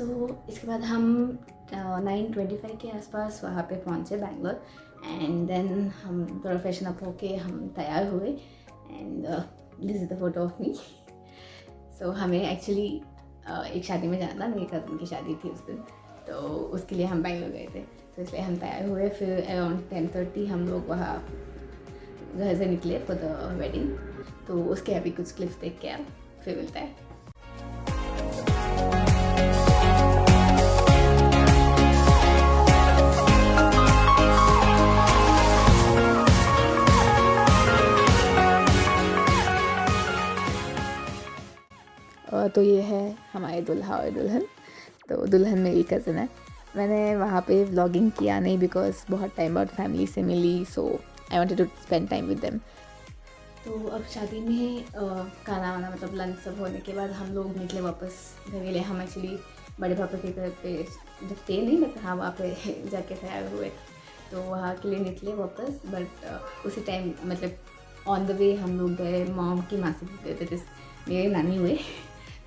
सो इसके बाद हम 9:25 के आसपास वहाँ पे पहुँचे बैंगलोर एंड देन हम थोड़ा फ्रेशन अप होके हम तैयार हुए and this is the photo of me. So हमें एक्चुअली एक शादी में जाना था, मेरी कज़न की शादी थी उस दिन, तो उसके लिए हम बैंगलोर गए थे, तो इसलिए हम तैयार हुए। फिर अराउंड 10:30 हम लोग वहाँ घर से निकले फॉर द वेडिंग, तो उसके अभी कुछ क्लिप्स देख के आप फिर मिलता है। तो ये है हमारे दूल्हा और दुल्हन। तो दुल्हन मेरी कज़न है। मैंने वहाँ पे व्लॉगिंग किया नहीं बिकॉज बहुत टाइम बाद फैमिली से मिली, so I wanted to spend time with them. तो अब शादी में खाना वाना मतलब लंच सब होने के बाद हम लोग निकले वापस घर के लिए। हम एक्चुअली बड़े पापा के घर पे जब स्टे नहीं, बट हाँ वहाँ पे जाके तैयार हुए, तो वहाँ के लिए निकले वापस। बट उसी टाइम मतलब ऑन द वे हम लोग गए मॉम की मासी के गए थे, मेरे नानी हुए,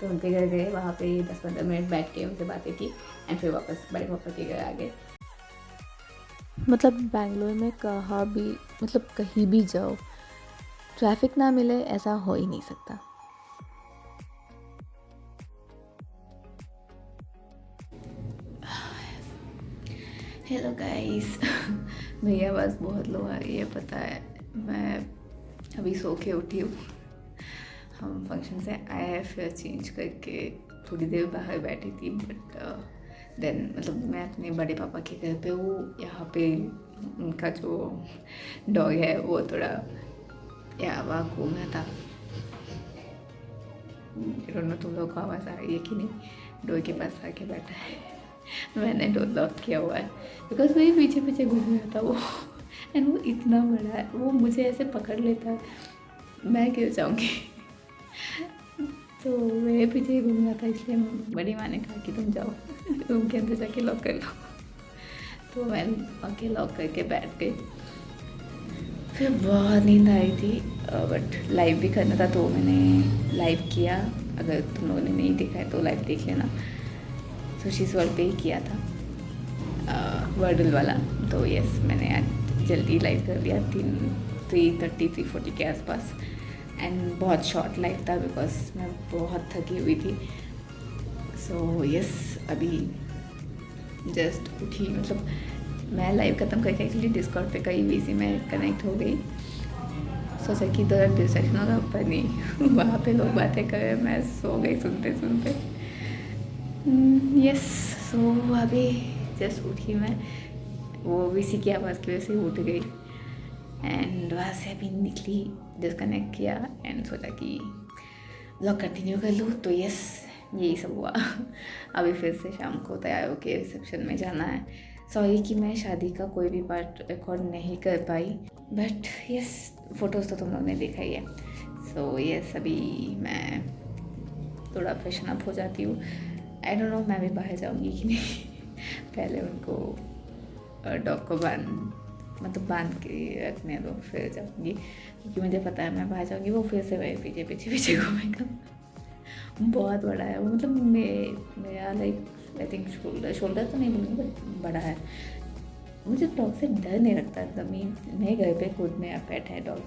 तो उनके घर गए। वहाँ पे 10-15 मिनट बैठ के उनसे बातें की एंड फिर वापस बड़े पापा के घर आ गए। मतलब बैंगलोर में कहाँ भी मतलब कहीं भी जाओ ट्रैफिक ना मिले ऐसा हो ही नहीं सकता। हेलो गाइस मेरी आवाज़ बहुत लो आ रही है पता है। मैं अभी सो के उठी हूँ। हम फंक्शन से आए, फिर चेंज करके थोड़ी देर बाहर बैठी थी, बट देन मतलब मैं अपने बड़े पापा के घर पे हूँ। यहाँ पे उनका जो डॉग है वो थोड़ा वहाँ घूम रहा था। दोनों तुम लोग को आवाज़ आ रही है कि नहीं, डोर के पास आके बैठा है। मैंने डोर लॉक किया हुआ है बिकॉज वही पीछे पीछे घूम रहा था वो, एंड वो इतना बड़ा है, वो मुझे ऐसे पकड़ लेता है मैं गिर जाऊँगी। तो मेरे पीछे ही घूम रहा था, इसलिए बड़ी माँ ने कहा कि तुम जाओ रूम के अंदर जाके लॉक कर लो। तो मैं आके लॉक करके बैठ गई। फिर बहुत नींद आई थी, बट लाइव भी करना था तो मैंने लाइव किया। अगर तुम लोगों ने नहीं देखा है तो लाइव देख लेना। सुशीस वर्ल्ड पे ही किया था वर्डल वाला। तो यस मैंने आज जल्दी लाइव कर दिया 3:30-3:40 के आसपास, एंड बहुत शॉर्ट लाइव था बिकॉज मैं बहुत थकी हुई थी। सो यस अभी जस्ट उठी, मतलब मैं लाइव ख़त्म करके एक्चुअली डिस्कॉर्ड पे कहीं वीसी में कनेक्ट हो गई। सोचा कि इधर डिस्ट्रैक्शन होगा, पर नहीं वहाँ पे लोग बातें कर रहे, मैं सो गई सुनते सुनते। यस सो अभी जस्ट उठी मैं, वो वीसी की आवाज़ की वजह से उठ गई एंड वहाँ से अभी निकली, डिस्कनेक्ट किया एंड सोचा कि व्लॉग कंटिन्यू कर लूँ। तो यस यही सब हुआ। अभी फिर से शाम को तैयार होके रिसेप्शन में जाना है। सॉरी कि मैं शादी का कोई भी पार्ट रिकॉर्ड नहीं कर पाई, बट यस फ़ोटोज़ तो तुम लोगों ने देखा ही है। सो यस अभी मैं थोड़ा फ्रेशन अप हो जाती हूँ। आई डोंट नो मैं भी बाहर जाऊँगी कि नहीं। पहले उनको डॉग को बांध के रखने दो फिर जाऊँगी, क्योंकि मुझे पता है मैं बाहर जाऊँगी वो फिर से मेरे पीछे पीछे पीछे घूमेगा। बहुत बड़ा है वो, मतलब मेरा लाइक आई थिंक शोल्डर तो नहीं बोलूँगी बट बड़ा है। मुझे डॉग से डर नहीं लगता था। मेरे घर पे खुद मेरा पेट है डॉग,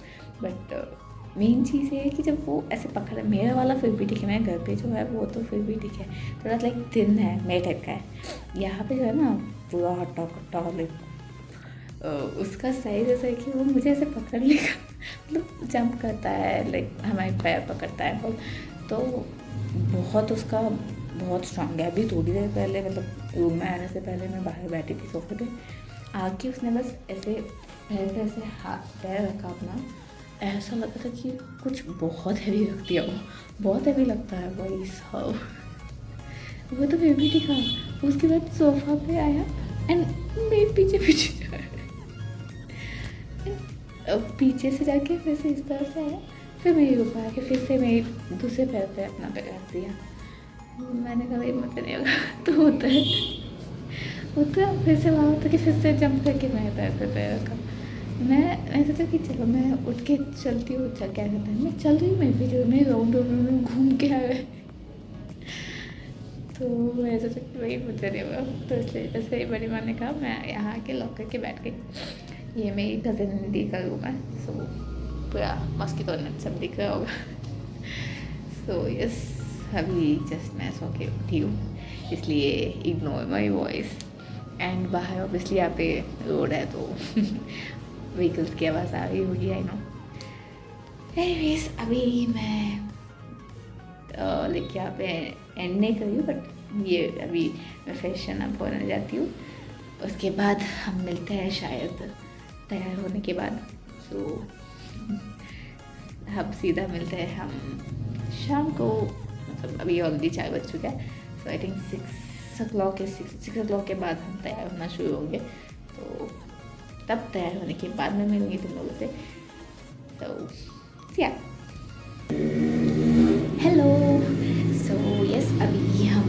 बट मेन चीज़ ये है कि जब वो ऐसे पकड़, मेरा वाला फिर भी ठीक है, मेरे घर पे जो है वो तो फिर भी ठीक है, थोड़ा लाइक थिन है, मेरे टाइप का है। यहाँ पे जो है ना पूरा हट्टा कट्टा, लाइक उसका साइज ऐसा है कि वो मुझे ऐसे पकड़ लेगा, मतलब जंप करता है, लाइक हमारे पैर पकड़ता है, तो बहुत उसका बहुत स्ट्रांग है। अभी थोड़ी देर पहले मतलब रूम में आने से पहले मैं बाहर बैठी थी सोफे पे, आके उसने बस ऐसे पैर पे ऐसे हाथ पैर रखा अपना, ऐसा लगा था कि कुछ बहुत हैवी रख दिया, वो बहुत हैवी लगता है भाई साहब। वो तो फिर भी ठीक है। उसके बाद सोफा पे आया एंड मेरे पीछे पीछे पीछे से जाके फिर से इस तरह से आया, फिर मेरे ऊपर आके फिर से मेरे दूसरे पैर पे अपना पैर रख दिया। मैंने कहा भाई मुझे नहीं होगा, तो होता फिर से वहाँ होता कि फिर से जंप करके मेरे पैर पे पैर रखा। मैं सोचा कि चलो मैं उठ के चलती हूँ, क्या कहता है, मैं चल रही हूँ, मैं भी राउंड घूम के आ गए। तो मैं सोचा वही पूछा नहीं हुआ, तो इसलिए जैसे बड़ी माँ ने कहा मैं यहाँ आके लॉक करके बैठ गई। ये मेरी कज़न दी का रूम है, सो पूरा मॉस्किटो नेट सब दिख रहा होगा। सो यस, अभी जस्ट मैं सो के उठी हूँ, इसलिए इग्नोर माई वॉइस। एंड बाहर ऑब्वियसली यहाँ पे रोड है तो व्हीकल्स की आवाज़ आ रही होगी, आई नो। एनीवेज अभी मैं लाइक यहाँ पे एंड नहीं करी हूँ, बट ये अभी मैं फैशन अप होने जाती हूँ, उसके बाद हम मिलते हैं शायद तैयार होने के बाद। सो अब सीधा मिलते हैं हम शाम को, मतलब अभी ऑलरेडी 4 बज चुका है, सो आई थिंक 6 o'clock के बाद हम तैयार होना शुरू होंगे, तो तब तैयार होने के बाद मैं मिलूँगी तुम लोगों से। तो या हेलो, सो यस अभी हम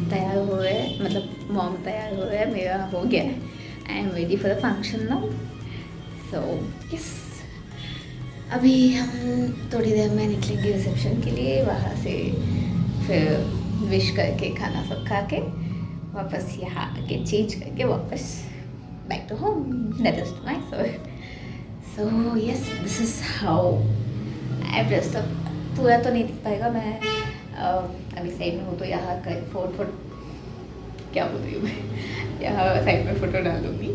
तैयार हो रहे हैं, मतलब मॉम तैयार हो रहे हैं, मेरा हो गया है, I am ready for the function now. So yes अभी हम थोड़ी देर में निकलेंगे रिसेप्शन के लिए, वहाँ से फिर विश करके खाना सब खा के वापस यहाँ आके चेंज करके वापस back to home, that is nice. So yes this is how I dressed up. पूरा तो नहीं दिख पाएगा, मैं अभी साइड में हूँ तो यहाँ का फोटो क्या बोल रही हूँ मैं, यहाँ साइड में फ़ोटो डाल दूँगी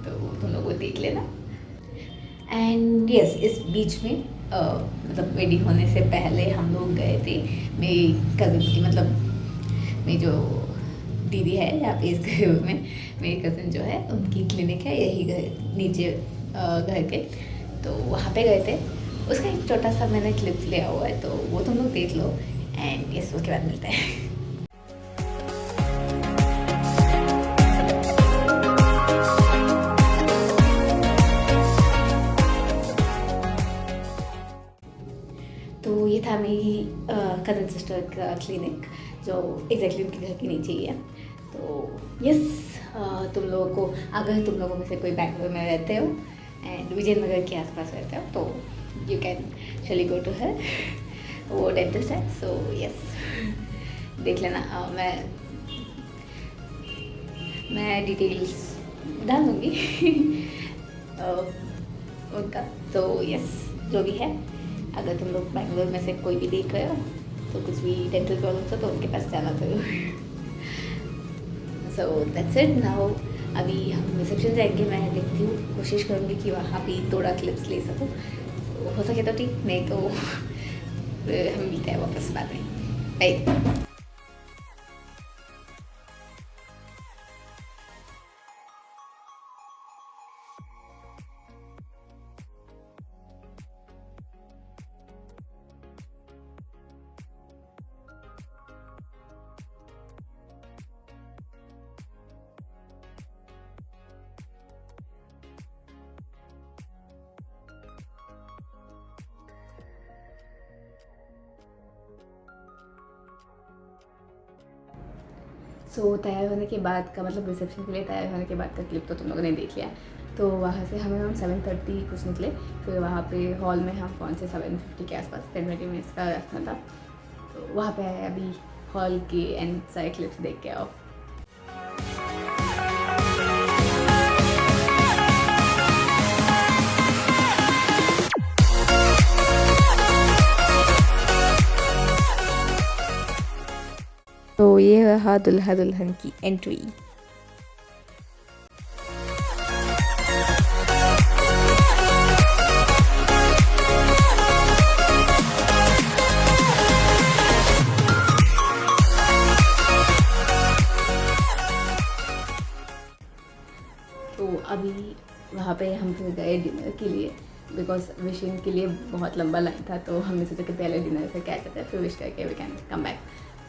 तो तुम लोग वो देख लेना। एंड यस इस बीच में मतलब रेडी होने से पहले हम लोग गए थे मेरी कज़न की, मतलब मेरी जो दीदी है यहाँ पे इस घर में, मेरी कज़न जो है उनकी क्लिनिक है यही घर नीचे घर के, तो वहाँ पे गए थे। उसका एक छोटा सा मैंने क्लिप लिया हुआ है, तो वो तुम लोग देख लो एंड यस उसके बाद मिलते हैं। तो ये था मेरी कज़न सिस्टर का क्लिनिक जो एग्जैक्टली उनके घर के नीचे ही है। तो यस तुम लोगों को, अगर तुम लोगों में से कोई बैंगलोर में रहते हो एंड विजयनगर के आसपास रहते हो तो यू कैन चली गो टू हर, वो डेंटिस्ट है। सो यस देख लेना, मैं डिटेल्स डाल दूँगी उनका। तो यस जो भी है, अगर तुम लोग बैंगलोर में से कोई भी देख रहे हो तो कुछ भी डेंटल प्रॉब्लम्स हो तो उनके पास जाना जरूर। So that's it now. अभी हम रिसेप्शन जाएंगे, मैं देखती हूँ, कोशिश करूँगी कि वहाँ भी थोड़ा क्लिप्स ले सकूँ, हो सके तो ठीक, नहीं तो हम मिलते हैं वापस बाद में, बाय। सो तैयार होने के बाद का, मतलब रिसेप्शन के लिए तैयार होने के बाद का क्लिप तो तुम लोगों ने देख लिया। तो वहाँ से हमें हम 7:30 कुछ निकले, फिर वहाँ पे हॉल में हम पहुँचे 7:50 के आसपास, 10-20 मिनट्स का रास्ता था। तो वहाँ पे आए, अभी हॉल के एंड सारे क्लिप्स देख के आओ। तो ये रहा दुल्हा दुल्हन की एंट्री। तो अभी वहाँ पे हम फिर गए डिनर के लिए, बिकॉज विशिंग के लिए बहुत लंबा लाइन था, तो हमने सोचा कि पहले डिनर करके आ जाते हैं, फिर विश करके वी कैन कम बैक।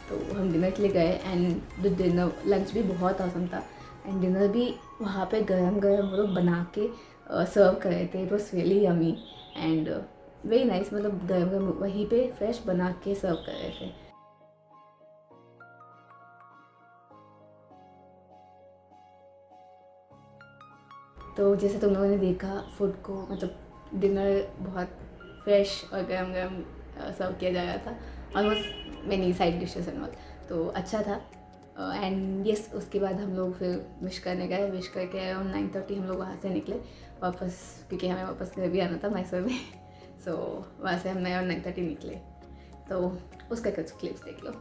तो हम डिनर के लिए गए एंड द डिनर, लंच भी बहुत औसम था एंड डिनर भी वहाँ पे गरम गरम वो लोग बना के सर्व कर रहे थे। It was really yummy and very nice, मतलब गरम गरम वहीं पे फ्रेश बना के सर्व कर रहे थे। तो जैसे तुम लोगों ने देखा फूड को, मतलब डिनर बहुत फ्रेश और गरम गरम सर्व किया जा रहा था, almost many side dishes and all, तो अच्छा था। एंड यस उसके बाद हम लोग फिर विश करने गए, विश करके और 9:30 हम लोग वहाँ से निकले वापस, क्योंकि हमें वापस घर भी आना था मैसूर में। सो वहाँ से हम और 9:30 निकले, तो उसका कुछ क्लिप्स देख लो।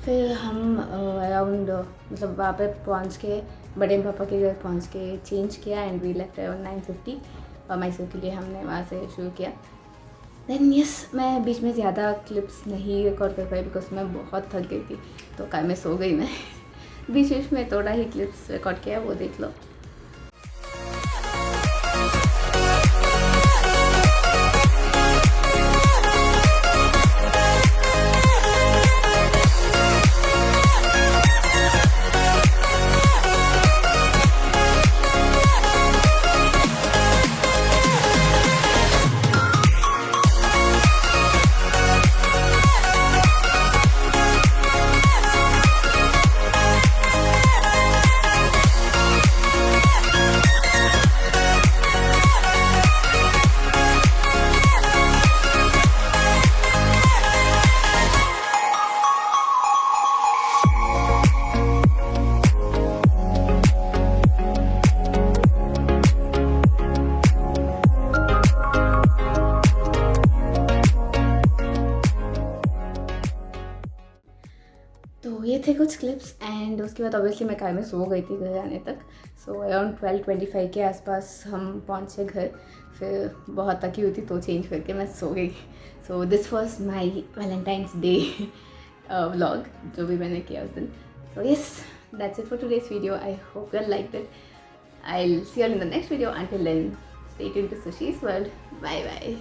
फिर हम अराउंड मतलब वहाँ पे पहुँच के बड़े पापा के घर पहुँच के चेंज किया एंड वी लेफ्ट अराउंड 9:50 और मैसूर के लिए हमने वहाँ से शुरू किया। देन यस मैं बीच में ज़्यादा क्लिप्स नहीं रिकॉर्ड कर पाई बिकॉज मैं बहुत थक गई थी, तो कार में सो गई मैं। बीच में थोड़ा ही क्लिप्स रिकॉर्ड किया, वो देख लो। तो ये थे कुछ क्लिप्स एंड उसके बाद ऑब्वियसली मैं कार में सो गई थी घर आने तक। सो अराउंड 12:25 के आसपास हम पहुँचे घर, फिर बहुत थकी हुई थी तो चेंज करके मैं सो गई। So this was my Valentine's Day vlog जो भी मैंने किया उस दिन। So yes that's it for today's video. I hope you liked it. I will see you in the next video. Until then stay tuned to Sushi's World. Bye bye.